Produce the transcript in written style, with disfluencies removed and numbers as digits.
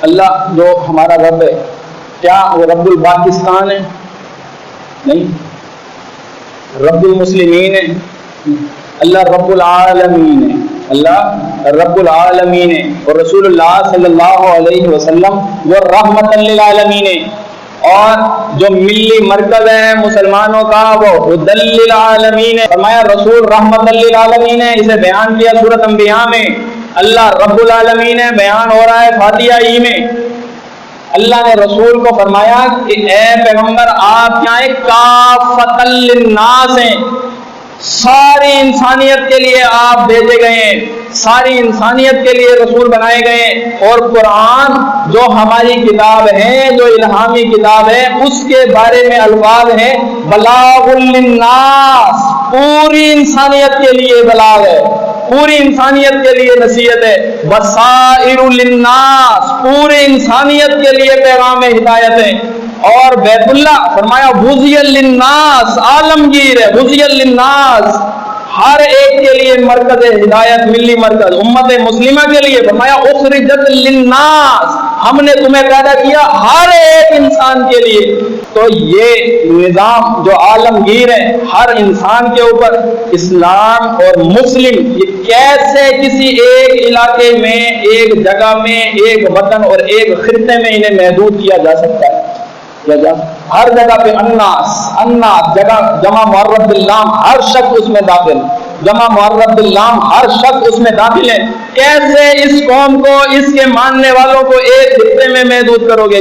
اللہ جو ہمارا رب ہے کیا وہ رب الپاکستان ہے؟ نہیں. رب المسلمین ہے؟ اللہ رب العالمین ہے. اللہ رب العالمین ہے. اور رسول اللہ صلی اللہ علیہ وسلم وہ رحمت للعالمین ہے. اور جو ملی مرکز ہے مسلمانوں کا وہ ہدی للعالمین ہے. فرمایا رسول رحمت للعالمین ہے. اسے بیان کیا سورۃ انبیاء میں. اللہ رب العالمین ہے بیان ہو رہا ہے فاتحہ ای میں. اللہ نے رسول کو فرمایا کہ اے پیغمبر آپ کیا ہیں؟ کافۃ للناس ہیں. ساری انسانیت کے لیے آپ بھیجے گئے ہیں. ساری انسانیت کے لیے رسول بنائے گئے. اور قرآن جو ہماری کتاب ہے جو الہامی کتاب ہے اس کے بارے میں الفاظ ہیں بلاغ للناس. پوری انسانیت کے لیے بلاغ ہے. پوری انسانیت کے لیے نصیحت ہے. بصائر للناس. پوری انسانیت کے لیے پیغام ہدایت ہے. اور بیت اللہ فرمایا وزی للناس. عالمگیر ہے وزی للناس. ہر ایک کے لیے مرکز ہدایت ملی مرکز. امت مسلمہ کے لیے فرمایا اخرجت للناس. ہم نے تمہیں پیدا کیا ہر ایک انسان کے لیے. تو یہ نظام جو عالمگیر ہے ہر انسان کے اوپر اسلام اور مسلم یہ کیسے کسی ایک علاقے میں ایک جگہ میں ایک وطن اور ایک خطے میں انہیں محدود کیا جا سکتا ہے؟ ہر جگہ پہ اناس جگہ جمع معرب باللام ہر شخص اس میں داخل. جمع معرب باللام ہر شخص اس میں داخل ہے. کیسے اس قوم کو اس کے ماننے والوں کو ایک خطے میں محدود کرو گے؟